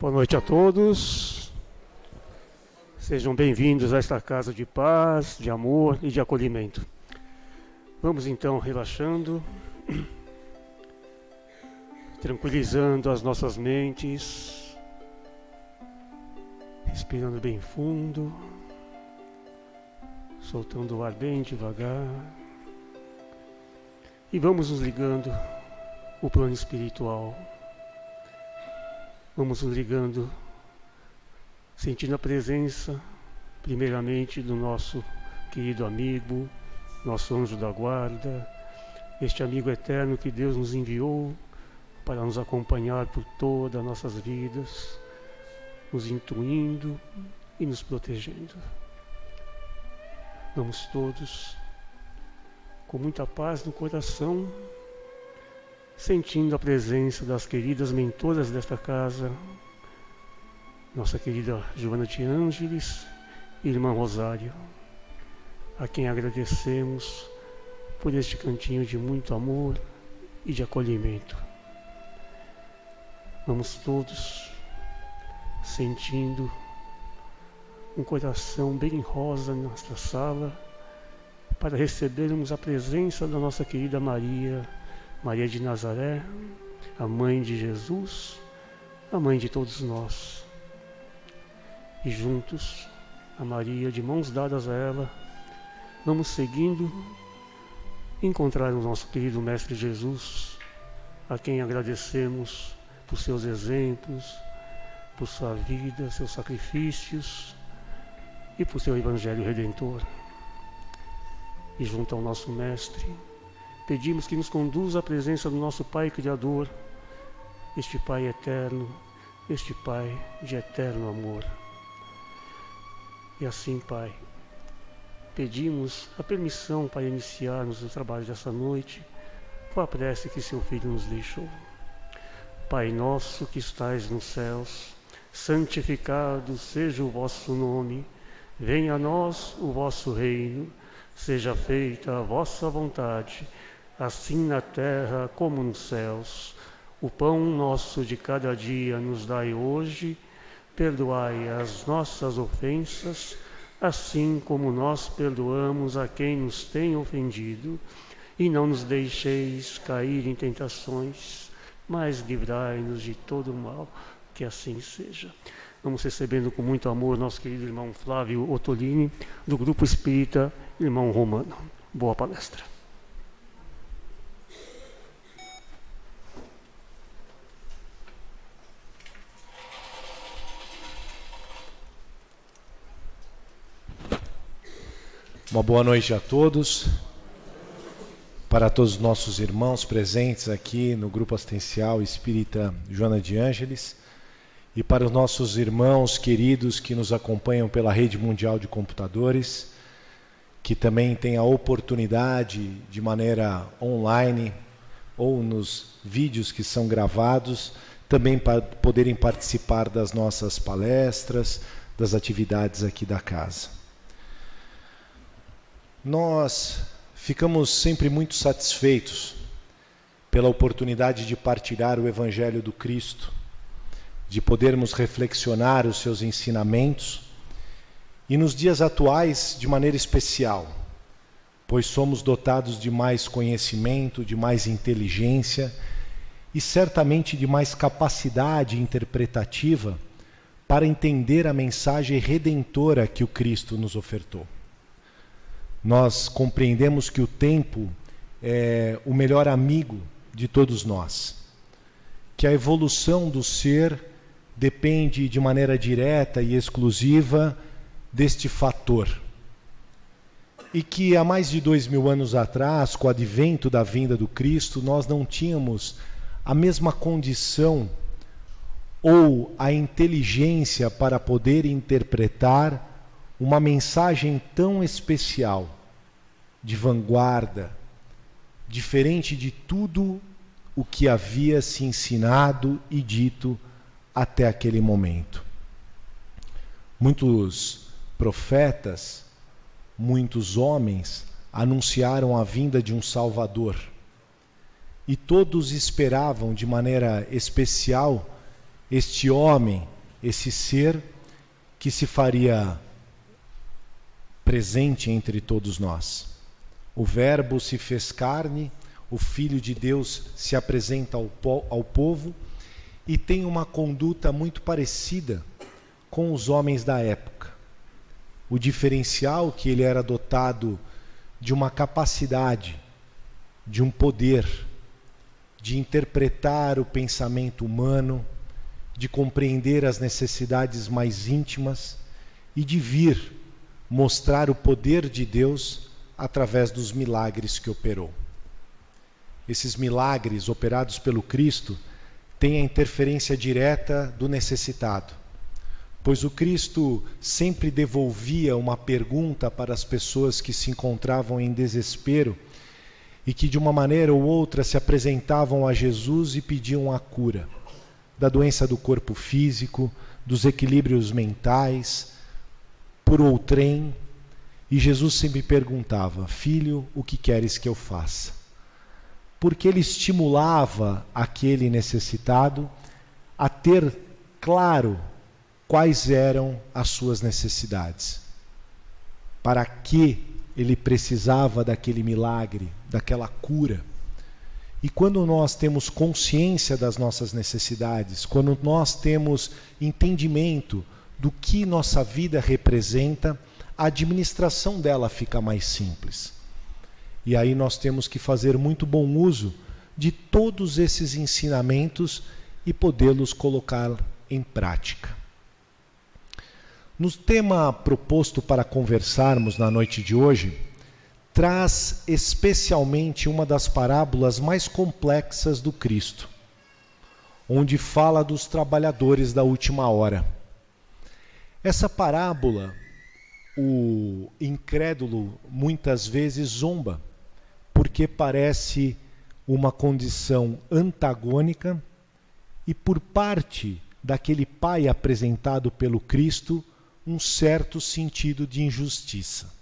Boa noite a todos. Sejam bem-vindos a esta casa de paz, de amor e de acolhimento. Vamos então relaxando, tranquilizando as nossas mentes, respirando bem fundo, soltando o ar bem devagar. E vamos nos ligando o plano espiritual. Vamos nos ligando, sentindo a presença, primeiramente, do nosso querido amigo, nosso anjo da guarda, este amigo eterno que Deus nos enviou para nos acompanhar por todas as nossas vidas, nos intuindo e nos protegendo. Vamos todos, com muita paz no coração, sentindo a presença das queridas mentoras desta casa, nossa querida Joana de Ângeles e irmã Rosário, a quem agradecemos por este cantinho de muito amor e de acolhimento. Vamos todos sentindo um coração bem rosa nesta sala para recebermos a presença da nossa querida Maria de Nazaré, a mãe de Jesus, a mãe de todos nós. E juntos, a Maria, de mãos dadas a ela, vamos seguindo encontrar o nosso querido Mestre Jesus, a quem agradecemos por seus exemplos, por sua vida, seus sacrifícios e por seu Evangelho Redentor. E junto ao nosso Mestre, pedimos que nos conduza à presença do nosso Pai Criador, este Pai eterno, este Pai de eterno amor. E assim, Pai, pedimos a permissão para iniciarmos o trabalho dessa noite com a prece que seu Filho nos deixou. Pai nosso que estais nos céus, santificado seja o vosso nome, venha a nós o vosso reino, seja feita a vossa vontade, assim na terra como nos céus. O pão nosso de cada dia nos dai hoje, perdoai as nossas ofensas, assim como nós perdoamos a quem nos tem ofendido, e não nos deixeis cair em tentações, mas livrai-nos de todo o mal, que assim seja. Vamos recebendo com muito amor nosso querido irmão Flávio Ottolini, do Grupo Espírita Irmão Romano. Boa palestra. Uma boa noite a todos, para todos os nossos irmãos presentes aqui no Grupo Assistencial Espírita Joana de Ângeles e para os nossos irmãos queridos que nos acompanham pela rede mundial de computadores, que também têm a oportunidade de maneira online ou nos vídeos que são gravados, também para poderem participar das nossas palestras, das atividades aqui da casa. Nós ficamos sempre muito satisfeitos pela oportunidade de partilhar o Evangelho do Cristo, de podermos reflexionar os seus ensinamentos, e nos dias atuais de maneira especial, pois somos dotados de mais conhecimento, de mais inteligência e certamente de mais capacidade interpretativa para entender a mensagem redentora que o Cristo nos ofertou. Nós compreendemos que o tempo é o melhor amigo de todos nós, que a evolução do ser depende de maneira direta e exclusiva deste fator, e que há mais de 2000 anos atrás, com o advento da vinda do Cristo, nós não tínhamos a mesma condição ou a inteligência para poder interpretar uma mensagem tão especial, de vanguarda, diferente de tudo o que havia se ensinado e dito até aquele momento. Muitos profetas, muitos homens anunciaram a vinda de um Salvador, e todos esperavam de maneira especial este homem esse ser que se faria presente entre todos nós. O Verbo se fez carne, o Filho de Deus se apresenta ao povo e tem uma conduta muito parecida com os homens da época. O diferencial que ele era dotado de uma capacidade, de um poder, de interpretar o pensamento humano, de compreender as necessidades mais íntimas e de vir mostrar o poder de Deus através dos milagres que operou. Esses milagres operados pelo Cristo têm a interferência direta do necessitado, pois o Cristo sempre devolvia uma pergunta para as pessoas que se encontravam em desespero e que de uma maneira ou outra se apresentavam a Jesus e pediam a cura da doença do corpo físico, dos equilíbrios mentais, por outrem. E Jesus sempre perguntava: filho, o que queres que eu faça? Porque ele estimulava aquele necessitado a ter claro quais eram as suas necessidades. Para que ele precisava daquele milagre, daquela cura. E quando nós temos consciência das nossas necessidades, quando nós temos entendimento do que nossa vida representa, a administração dela fica mais simples. E aí nós temos que fazer muito bom uso de todos esses ensinamentos e podê-los colocar em prática. No tema proposto para conversarmos na noite de hoje, traz especialmente uma das parábolas mais complexas do Cristo, onde fala dos trabalhadores da última hora. Essa parábola, o incrédulo muitas vezes zomba, porque parece uma condição antagônica e, por parte daquele pai apresentado pelo Cristo, um certo sentido de injustiça.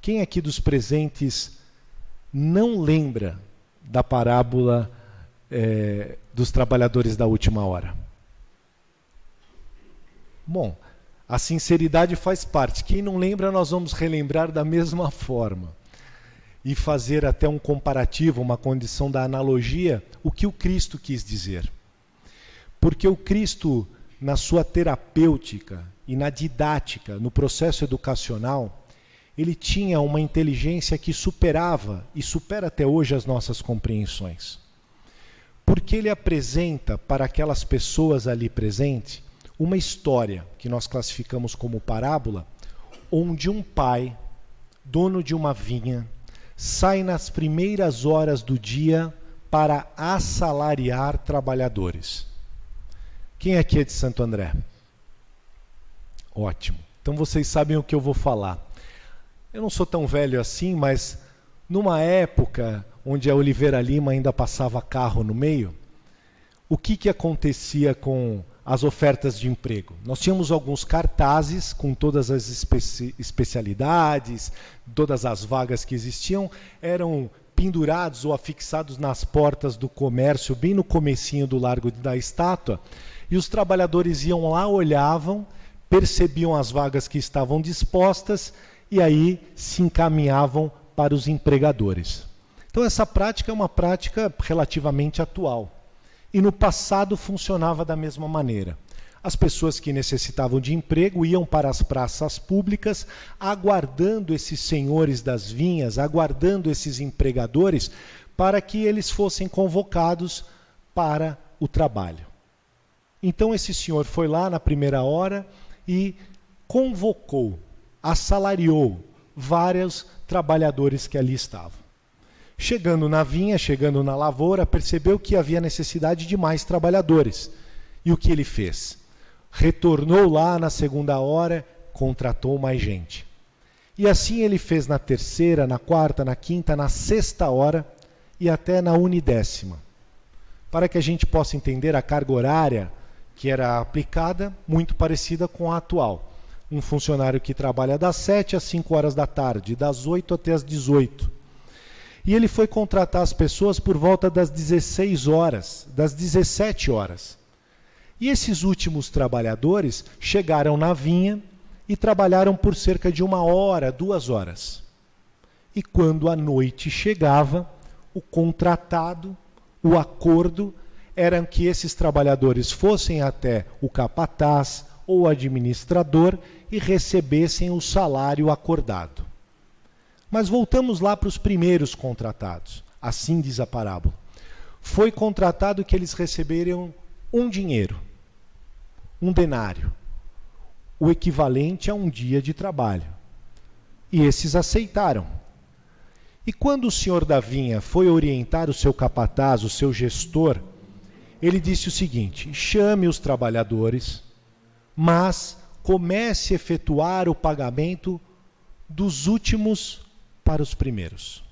Quem aqui dos presentes não lembra da parábola dos trabalhadores da última hora? Bom, a sinceridade faz parte. Quem não lembra, nós vamos relembrar da mesma forma. E fazer até um comparativo, uma condição da analogia, o que o Cristo quis dizer. Porque o Cristo, na sua terapêutica e na didática, no processo educacional, ele tinha uma inteligência que superava e supera até hoje as nossas compreensões. Porque ele apresenta para aquelas pessoas ali presentes uma história que nós classificamos como parábola, onde um pai, dono de uma vinha, sai nas primeiras horas do dia para assalariar trabalhadores. Quem aqui é de Santo André? Ótimo. Então vocês sabem o que eu vou falar. Eu não sou tão velho assim, mas numa época onde a Oliveira Lima ainda passava carro no meio, o que acontecia com as ofertas de emprego? Nós tínhamos alguns cartazes com todas as especialidades, todas as vagas que existiam, eram pendurados ou afixados nas portas do comércio, bem no comecinho do Largo da Estátua, e os trabalhadores iam lá, olhavam, percebiam as vagas que estavam dispostas e aí se encaminhavam para os empregadores. Então essa prática é uma prática relativamente atual. E no passado funcionava da mesma maneira. As pessoas que necessitavam de emprego iam para as praças públicas, aguardando esses senhores das vinhas, aguardando esses empregadores, para que eles fossem convocados para o trabalho. Então esse senhor foi lá na primeira hora e convocou, assalariou vários trabalhadores que ali estavam. Chegando na vinha, chegando na lavoura, percebeu que havia necessidade de mais trabalhadores. E o que ele fez? Retornou lá na segunda hora, contratou mais gente. E assim ele fez na terceira, na quarta, na quinta, na sexta hora e até na 1/10. Para que a gente possa entender a carga horária que era aplicada, muito parecida com a atual. Um funcionário que trabalha das 7 às 5 horas da tarde, das 8 até as 18. E ele foi contratar as pessoas por volta das 16 horas, das 17 horas. E esses últimos trabalhadores chegaram na vinha e trabalharam por cerca de 1 hora, 2 horas. E quando a noite chegava, o contratado, o acordo, era que esses trabalhadores fossem até o capataz ou o administrador e recebessem o salário acordado. Mas voltamos lá para os primeiros contratados. Assim diz a parábola. Foi contratado que eles receberam um dinheiro, um denário, o equivalente a um dia de trabalho. E esses aceitaram. E quando o senhor da vinha foi orientar o seu capataz, o seu gestor, ele disse o seguinte: chame os trabalhadores, mas comece a efetuar o pagamento dos últimos para os primeiros.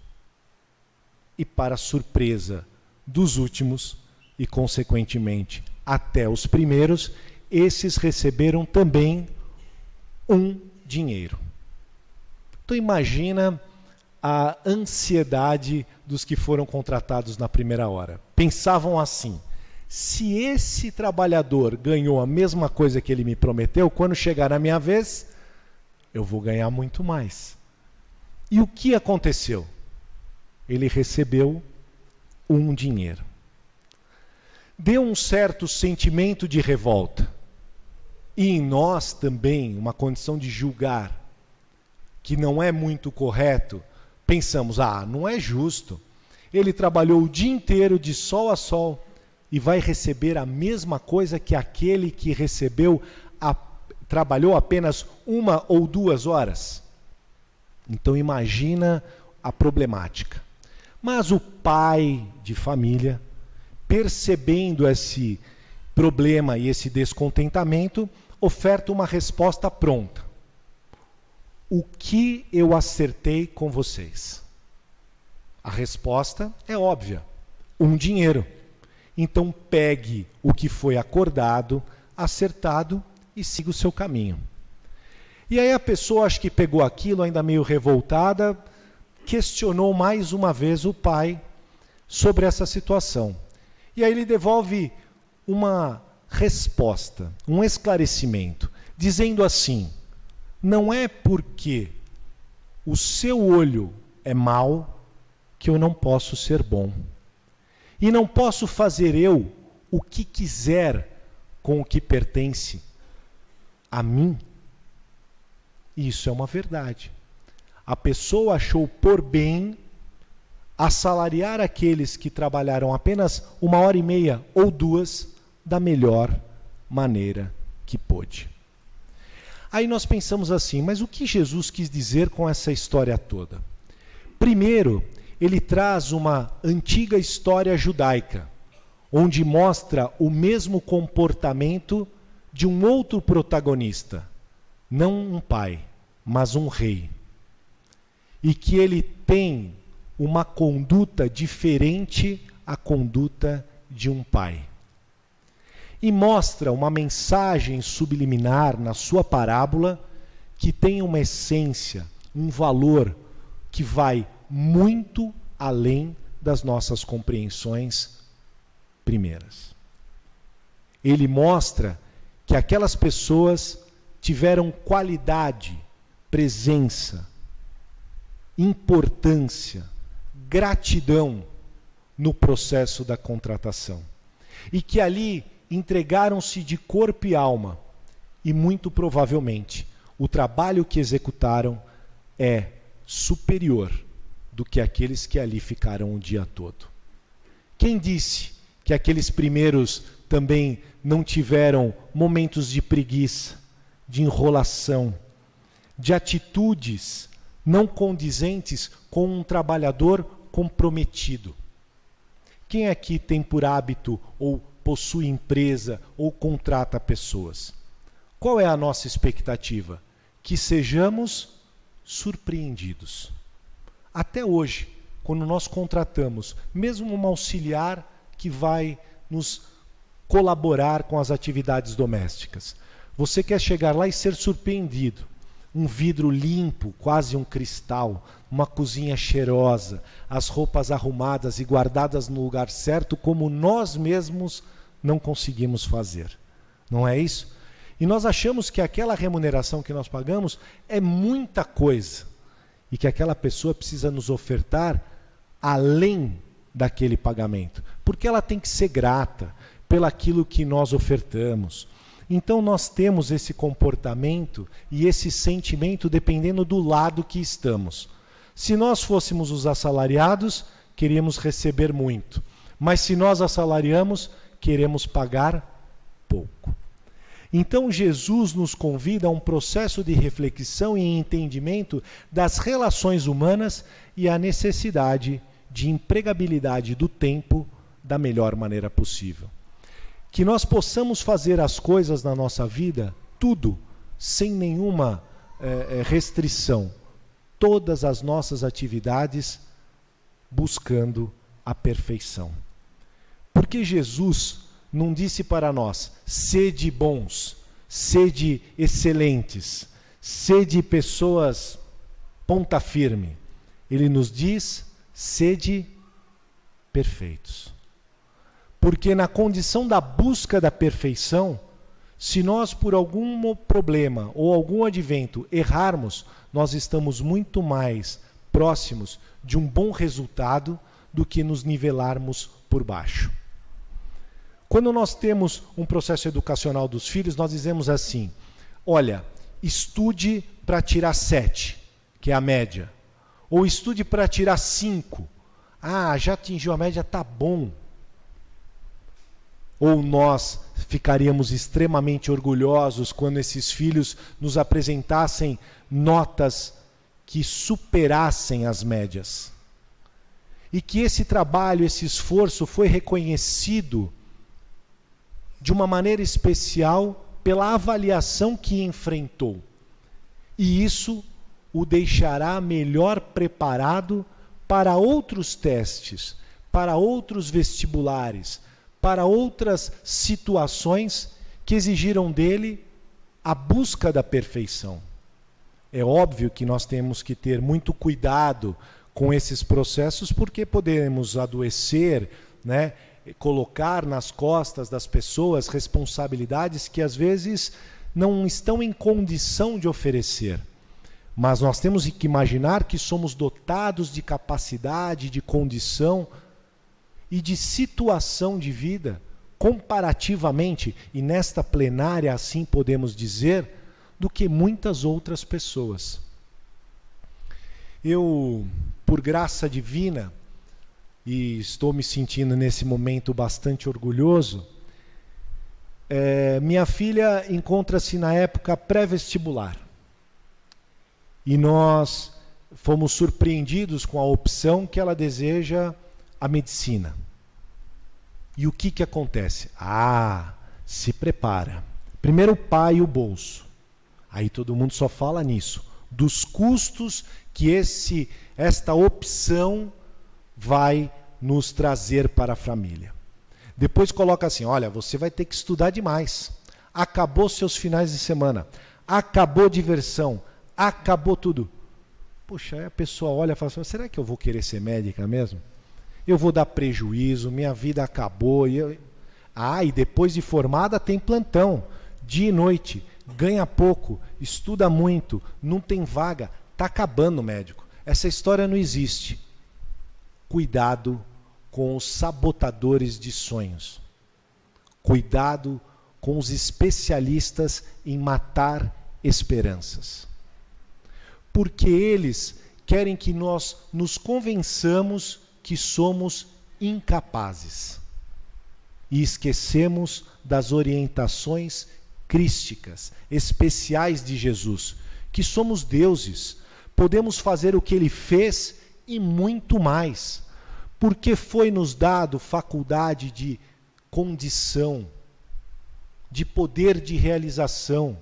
E para surpresa dos últimos, e consequentemente até os primeiros, esses receberam também um dinheiro. Então imagina a ansiedade dos que foram contratados na primeira hora. Pensavam assim: se esse trabalhador ganhou a mesma coisa que ele me prometeu, quando chegar a minha vez, eu vou ganhar muito mais. E o que aconteceu? Ele recebeu um dinheiro. Deu um certo sentimento de revolta. E em nós também, uma condição de julgar que não é muito correto. Pensamos, não é justo. Ele trabalhou o dia inteiro de sol a sol e vai receber a mesma coisa que aquele que trabalhou apenas 1 ou 2 horas. Então imagina a problemática. Mas o pai de família, percebendo esse problema e esse descontentamento, oferta uma resposta pronta. O que eu acertei com vocês? A resposta é óbvia: um dinheiro. Então pegue o que foi acordado, acertado e siga o seu caminho. E aí a pessoa, acho que pegou aquilo ainda meio revoltada, questionou mais uma vez o pai sobre essa situação. E aí ele devolve uma resposta, um esclarecimento, dizendo assim: não é porque o seu olho é mau que eu não posso ser bom. E não posso fazer eu o que quiser com o que pertence a mim. Isso é uma verdade. A pessoa achou por bem assalariar aqueles que trabalharam apenas 1h30 ou 2 da melhor maneira que pôde. Aí nós pensamos assim: mas o que Jesus quis dizer com essa história toda? Primeiro, ele traz uma antiga história judaica, onde mostra o mesmo comportamento de um outro protagonista, não um pai, mas um rei. E que ele tem uma conduta diferente à conduta de um pai. E mostra uma mensagem subliminar na sua parábola que tem uma essência, um valor que vai muito além das nossas compreensões primeiras. Ele mostra que aquelas pessoas tiveram qualidade, presença, importância, gratidão no processo da contratação. E que ali entregaram-se de corpo e alma. E muito provavelmente o trabalho que executaram é superior do que aqueles que ali ficaram o dia todo. Quem disse que aqueles primeiros também não tiveram momentos de preguiça, de enrolação, de atitudes não condizentes com um trabalhador comprometido? Quem aqui tem por hábito ou possui empresa ou contrata pessoas? Qual é a nossa expectativa? Que sejamos surpreendidos. Até hoje, quando nós contratamos, mesmo um auxiliar que vai nos colaborar com as atividades domésticas, você quer chegar lá e ser surpreendido. Um vidro limpo, quase um cristal, uma cozinha cheirosa, as roupas arrumadas e guardadas no lugar certo, como nós mesmos não conseguimos fazer. Não é isso? E nós achamos que aquela remuneração que nós pagamos é muita coisa e que aquela pessoa precisa nos ofertar além daquele pagamento, porque ela tem que ser grata pelaquilo que nós ofertamos. Então nós temos esse comportamento e esse sentimento dependendo do lado que estamos. Se nós fôssemos os assalariados, queríamos receber muito, mas se nós assalariamos, queremos pagar pouco. Então Jesus nos convida a um processo de reflexão e entendimento das relações humanas e a necessidade de empregabilidade do tempo da melhor maneira possível. Que nós possamos fazer as coisas na nossa vida, tudo, sem nenhuma restrição, todas as nossas atividades buscando a perfeição. Porque Jesus não disse para nós, sede bons, sede excelentes, sede pessoas ponta firme. Ele nos diz, sede perfeitos. Porque na condição da busca da perfeição, se nós por algum problema ou algum advento errarmos, nós estamos muito mais próximos de um bom resultado do que nos nivelarmos por baixo. Quando nós temos um processo educacional dos filhos, nós dizemos assim, olha, estude para tirar 7, que é a média. Ou estude para tirar 5. Ah, já atingiu a média, tá bom. Ou nós ficaríamos extremamente orgulhosos quando esses filhos nos apresentassem notas que superassem as médias. E que esse trabalho, esse esforço foi reconhecido de uma maneira especial pela avaliação que enfrentou. E isso o deixará melhor preparado para outros testes, para outros vestibulares, para outras situações que exigiram dele a busca da perfeição. É óbvio que nós temos que ter muito cuidado com esses processos, porque podemos adoecer, né? Colocar nas costas das pessoas responsabilidades que às vezes não estão em condição de oferecer. Mas nós temos que imaginar que somos dotados de capacidade, de condição e de situação de vida, comparativamente, e nesta plenária assim podemos dizer, do que muitas outras pessoas. Eu, por graça divina, e estou me sentindo nesse momento bastante orgulhoso, minha filha encontra-se na época pré-vestibular. E nós fomos surpreendidos com a opção que ela deseja a medicina. E o que acontece? Se prepara. Primeiro o pai e o bolso. Aí todo mundo só fala nisso, dos custos que esta opção vai nos trazer para a família. Depois coloca assim, olha, você vai ter que estudar demais. Acabou seus finais de semana. Acabou diversão. Acabou tudo. Puxa, aí a pessoa olha e fala assim, será que eu vou querer ser médica mesmo? Eu vou dar prejuízo, minha vida acabou. E depois de formada tem plantão, dia e noite, ganha pouco, estuda muito, não tem vaga, está acabando o médico. Essa história não existe. Cuidado com os sabotadores de sonhos. Cuidado com os especialistas em matar esperanças. Porque eles querem que nós nos convençamos que somos incapazes. E esquecemos das orientações crísticas, especiais de Jesus, que somos deuses, podemos fazer o que ele fez e muito mais, porque foi nos dado faculdade de condição, de poder de realização,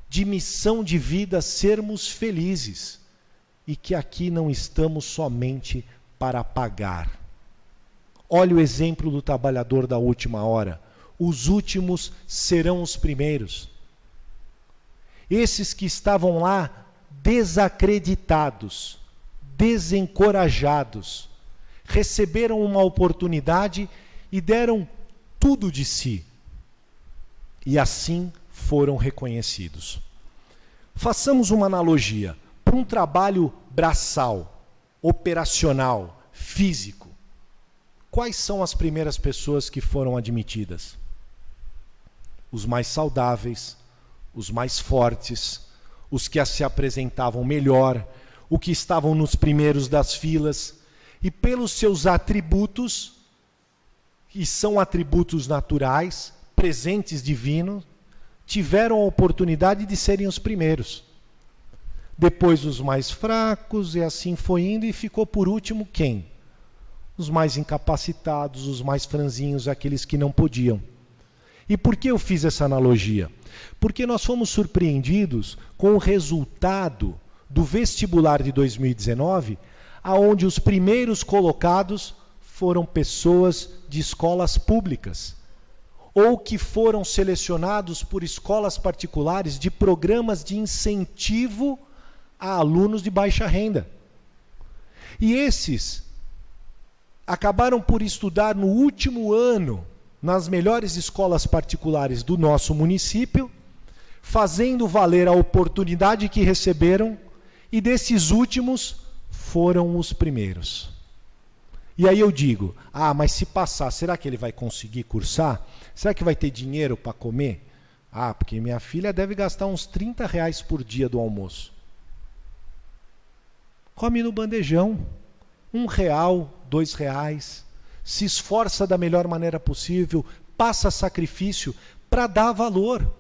de missão de vida, sermos felizes, e que aqui não estamos somente para pagar. Olha o exemplo do trabalhador da última hora. Os últimos serão os primeiros. Esses que estavam lá desacreditados, desencorajados, receberam uma oportunidade e deram tudo de si. e assim foram reconhecidos. Façamos uma analogia para um trabalho braçal, operacional, físico. Quais são as primeiras pessoas que foram admitidas? Os mais saudáveis, os mais fortes, os que se apresentavam melhor, os que estavam nos primeiros das filas, e pelos seus atributos, que são atributos naturais, presentes divinos, tiveram a oportunidade de serem os primeiros. Depois os mais fracos, e assim foi indo, e ficou por último quem? Os mais incapacitados, os mais franzinhos, aqueles que não podiam. E por que eu fiz essa analogia? Porque nós fomos surpreendidos com o resultado do vestibular de 2019, aonde os primeiros colocados foram pessoas de escolas públicas, ou que foram selecionados por escolas particulares de programas de incentivo a alunos de baixa renda. E esses acabaram por estudar no último ano nas melhores escolas particulares do nosso município, fazendo valer a oportunidade que receberam, e desses últimos foram os primeiros. E aí eu digo, mas se passar, será que ele vai conseguir cursar? Será que vai ter dinheiro para comer? Porque minha filha deve gastar uns R$30 por dia do almoço. Come no bandejão, R$1, R$2, se esforça da melhor maneira possível, passa sacrifício para dar valor.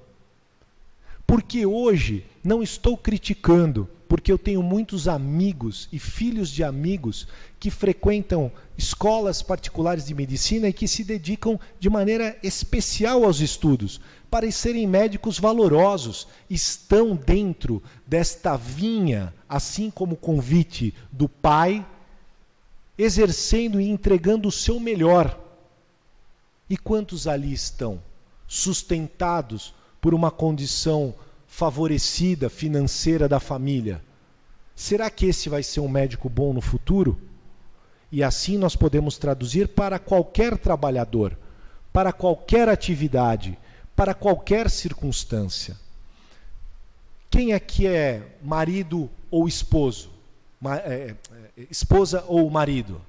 Porque hoje, não estou criticando, porque eu tenho muitos amigos e filhos de amigos que frequentam escolas particulares de medicina e que se dedicam de maneira especial aos estudos, para serem médicos valorosos, estão dentro desta vinha, assim como o convite do Pai, exercendo e entregando o seu melhor. E quantos ali estão sustentados por uma condição favorecida financeira da família? Será que esse vai ser um médico bom no futuro? E assim nós podemos traduzir para qualquer trabalhador, para qualquer atividade, para qualquer circunstância. Quem aqui é marido ou esposo? Esposa ou marido?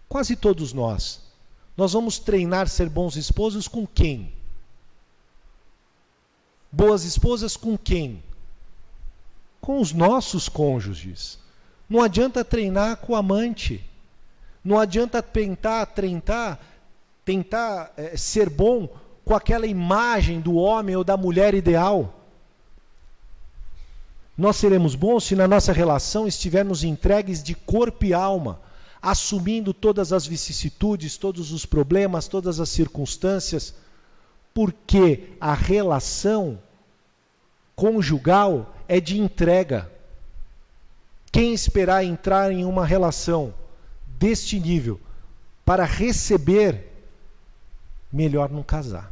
Quase todos nós. Nós vamos treinar ser bons esposos com quem? Boas esposas com quem? Com os nossos cônjuges. Não adianta treinar com o amante. Não adianta tentar ser bom com aquela imagem do homem ou da mulher ideal. Nós seremos bons se na nossa relação estivermos entregues de corpo e alma, assumindo todas as vicissitudes, todos os problemas, todas as circunstâncias, porque a relação conjugal é de entrega. Quem esperar entrar em uma relação deste nível para receber, melhor não casar.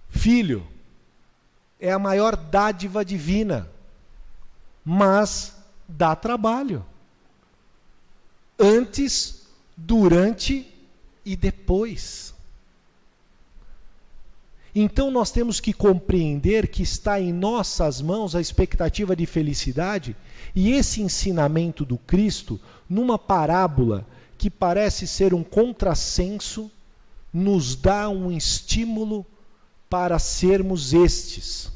Filho é a maior dádiva divina, mas dá trabalho. Antes, durante e depois. Então nós temos que compreender que está em nossas mãos a expectativa de felicidade, e esse ensinamento do Cristo, numa parábola que parece ser um contrassenso, nos dá um estímulo para sermos estes.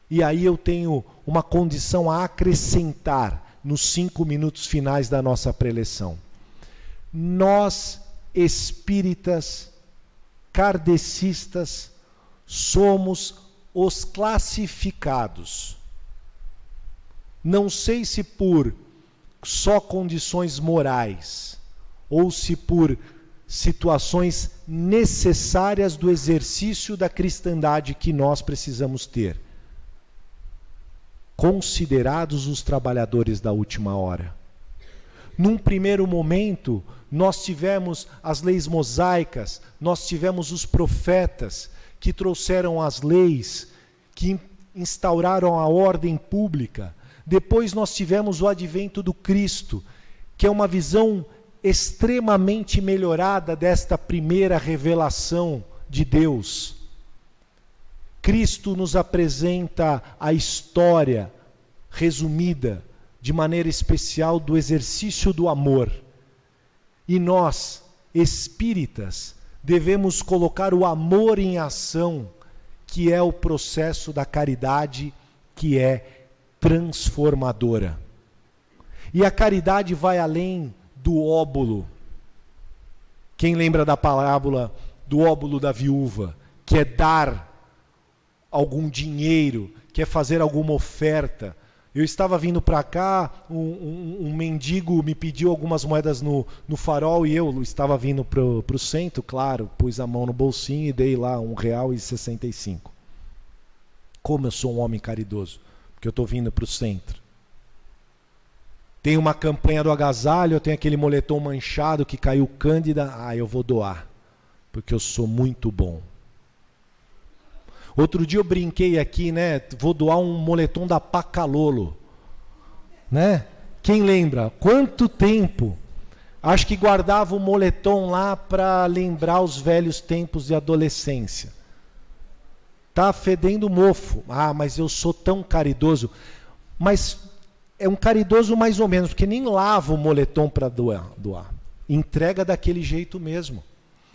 E aí eu tenho uma condição a acrescentar nos 5 minutos finais da nossa preleção. Nós, espíritas, kardecistas, somos os classificados. Não sei se por só condições morais, ou se por situações necessárias do exercício da cristandade que nós precisamos ter. Considerados os trabalhadores da última hora. Num primeiro momento, nós tivemos as leis mosaicas, nós tivemos os profetas que trouxeram as leis, que instauraram a ordem pública. Depois nós tivemos o advento do Cristo, que é uma visão extremamente melhorada desta primeira revelação de Deus. Cristo nos apresenta a história resumida, de maneira especial, do exercício do amor. E nós, espíritas, devemos colocar o amor em ação, que é o processo da caridade, que é transformadora. E a caridade vai além do óbolo. Quem lembra da parábola do óbolo da viúva, que é dar algum dinheiro, que é fazer alguma oferta? Eu estava vindo para cá, um mendigo me pediu algumas moedas no farol, e eu estava vindo para o centro, claro, pus a mão no bolsinho e dei lá R$1,65. Como eu sou um homem caridoso, porque eu estou vindo para o centro. Tem uma campanha do agasalho, eu tenho aquele moletom manchado que caiu cândida, eu vou doar, porque eu sou muito bom. Outro dia eu brinquei aqui, né? Vou doar um moletom da Pacalolo, né? Quem lembra? Quanto tempo? Acho que guardava o moletom lá para lembrar os velhos tempos de adolescência. Tá fedendo mofo. Mas eu sou tão caridoso. Mas é um caridoso mais ou menos, porque nem lava o moletom para doar. Entrega daquele jeito mesmo.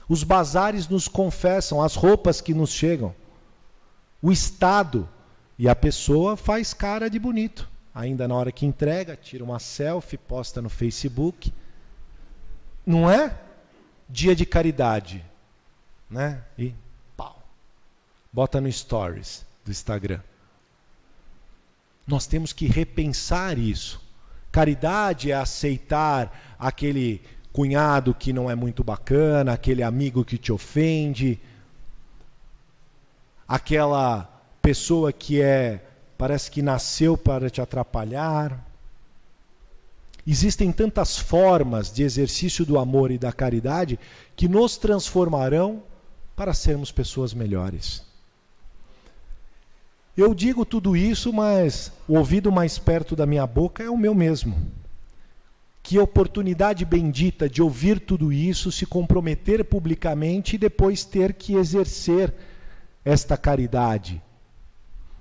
Os bazares nos confessam, as roupas que nos chegam. O estado, e a pessoa faz cara de bonito. Ainda na hora que entrega, tira uma selfie, posta no Facebook. Não é? Dia de caridade, né? E pau. Bota no stories do Instagram. Nós temos que repensar isso. Caridade é aceitar aquele cunhado que não é muito bacana, aquele amigo que te ofende, aquela pessoa que parece que nasceu para te atrapalhar. Existem tantas formas de exercício do amor e da caridade que nos transformarão para sermos pessoas melhores. Eu digo tudo isso, mas o ouvido mais perto da minha boca é o meu mesmo. Que oportunidade bendita de ouvir tudo isso, se comprometer publicamente e depois ter que exercer esta caridade,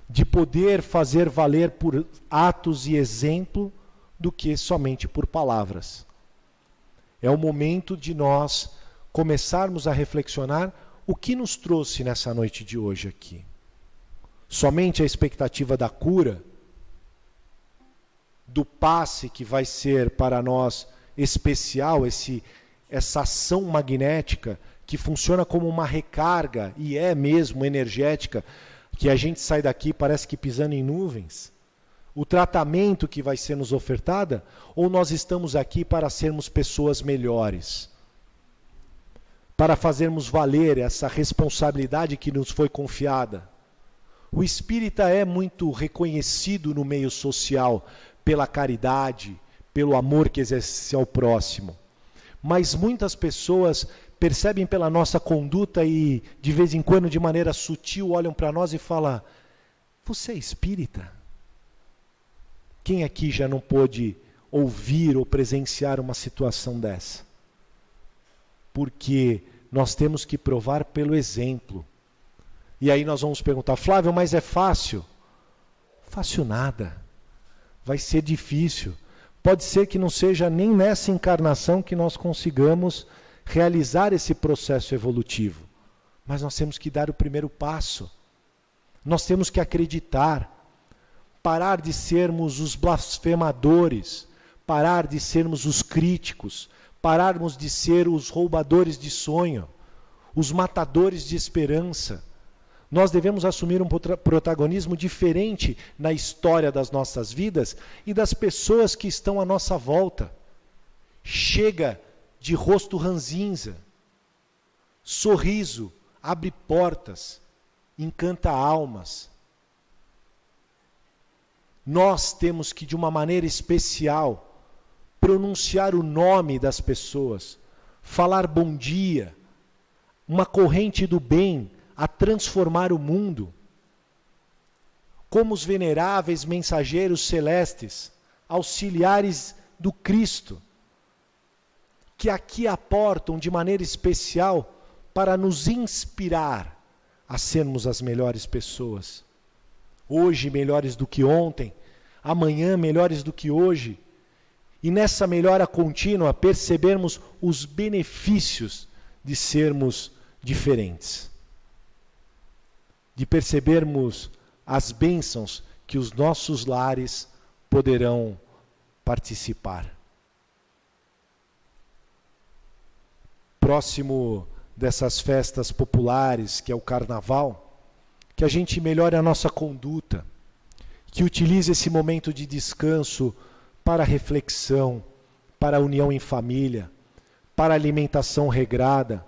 de poder fazer valer por atos e exemplo do que somente por palavras. É o momento de nós começarmos a reflexionar o que nos trouxe nessa noite de hoje aqui. Somente a expectativa da cura, do passe que vai ser para nós especial, essa ação magnética que funciona como uma recarga, e é mesmo energética, que a gente sai daqui parece que pisando em nuvens. O tratamento que vai ser nos ofertado, ou nós estamos aqui para sermos pessoas melhores, para fazermos valer essa responsabilidade que nos foi confiada. O espírita é muito reconhecido no meio social pela caridade, pelo amor que exerce ao próximo. Mas muitas pessoas percebem pela nossa conduta e, de vez em quando, de maneira sutil, olham para nós e falam: você é espírita? Quem aqui já não pôde ouvir ou presenciar uma situação dessa? Porque nós temos que provar pelo exemplo. E aí nós vamos perguntar: Flávio, mas é fácil? Fácil nada. Vai ser difícil. Pode ser que não seja nem nessa encarnação que nós consigamos realizar esse processo evolutivo. Mas nós temos que dar o primeiro passo. Nós temos que acreditar. Parar de sermos os blasfemadores. Parar de sermos os críticos. Pararmos de ser os roubadores de sonho. Os matadores de esperança. Nós devemos assumir um protagonismo diferente na história das nossas vidas e das pessoas que estão à nossa volta. Chega de rosto ranzinza. Sorriso abre portas, encanta almas. Nós temos que, de uma maneira especial, pronunciar o nome das pessoas, falar bom dia, uma corrente do bem a transformar o mundo, como os veneráveis mensageiros celestes, auxiliares do Cristo, que aqui aportam de maneira especial para nos inspirar a sermos as melhores pessoas. Hoje melhores do que ontem, amanhã melhores do que hoje. E nessa melhora contínua percebermos os benefícios de sermos diferentes. De percebermos as bênçãos que os nossos lares poderão participar. Próximo dessas festas populares, que é o Carnaval, que a gente melhore a nossa conduta, que utilize esse momento de descanso para reflexão, para a união em família, para a alimentação regrada,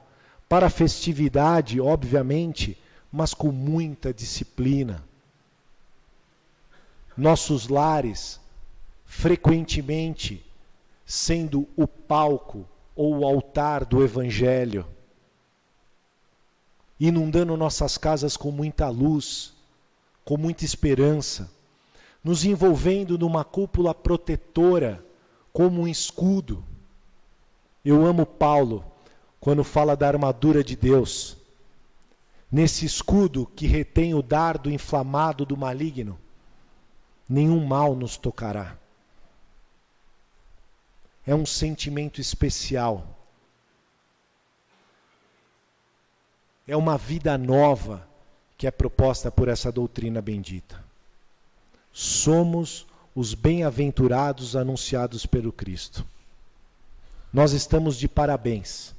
para a festividade, obviamente, mas com muita disciplina. Nossos lares, frequentemente, sendo o palco ou o altar do Evangelho, inundando nossas casas com muita luz, com muita esperança, nos envolvendo numa cúpula protetora, como um escudo. Eu amo Paulo, quando fala da armadura de Deus, nesse escudo que retém o dardo inflamado do maligno, nenhum mal nos tocará. É um sentimento especial. É uma vida nova que é proposta por essa doutrina bendita. Somos os bem-aventurados anunciados pelo Cristo. Nós estamos de parabéns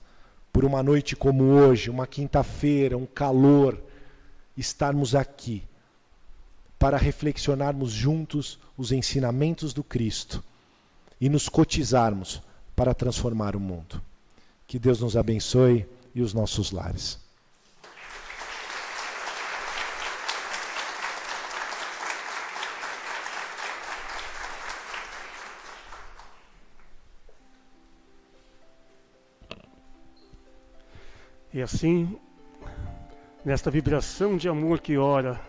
por uma noite como hoje, uma quinta-feira, um calor, estarmos aqui para reflexionarmos juntos os ensinamentos do Cristo e nos cotizarmos para transformar o mundo. Que Deus nos abençoe e os nossos lares. E assim, nesta vibração de amor que ora,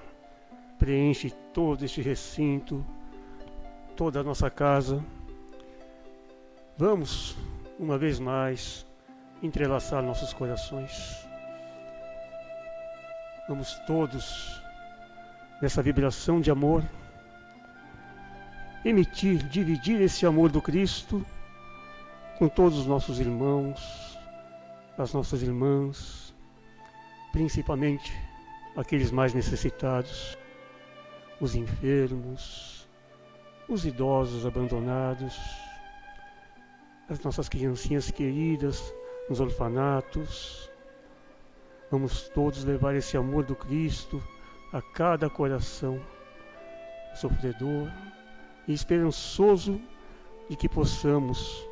preenche todo este recinto, toda a nossa casa, vamos, uma vez mais, entrelaçar nossos corações. Vamos todos, nessa vibração de amor, emitir, dividir esse amor do Cristo com todos os nossos irmãos, as nossas irmãs, principalmente aqueles mais necessitados, os enfermos, os idosos abandonados, as nossas criancinhas queridas nos orfanatos. Vamos todos levar esse amor do Cristo a cada coração sofredor e esperançoso de que possamos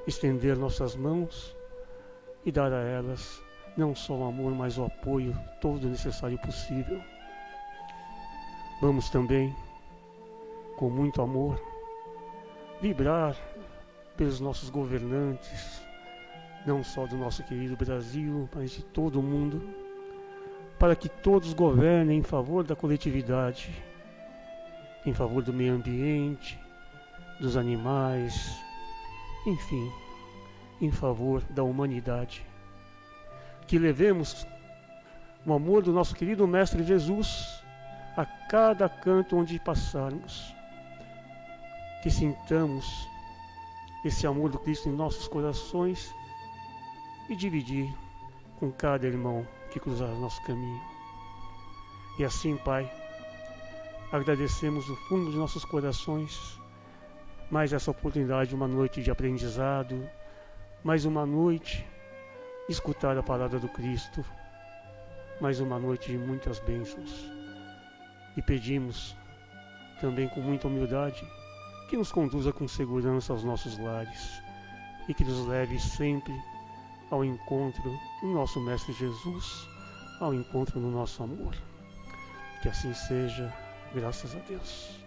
estender nossas mãos e dar a elas não só o amor, mas o apoio todo necessário possível. Vamos também, com muito amor, vibrar pelos nossos governantes, não só do nosso querido Brasil, mas de todo o mundo, para que todos governem em favor da coletividade, em favor do meio ambiente, dos animais, enfim, em favor da humanidade. Que levemos o amor do nosso querido Mestre Jesus a cada canto onde passarmos. Que sintamos esse amor do Cristo em nossos corações e dividir com cada irmão que cruzar o nosso caminho. E assim, Pai, agradecemos do fundo de nossos corações mais essa oportunidade, uma noite de aprendizado, mais uma noite de escutar a palavra do Cristo, mais uma noite de muitas bênçãos. E pedimos também com muita humildade que nos conduza com segurança aos nossos lares e que nos leve sempre ao encontro do nosso Mestre Jesus, ao encontro do nosso amor. Que assim seja, graças a Deus.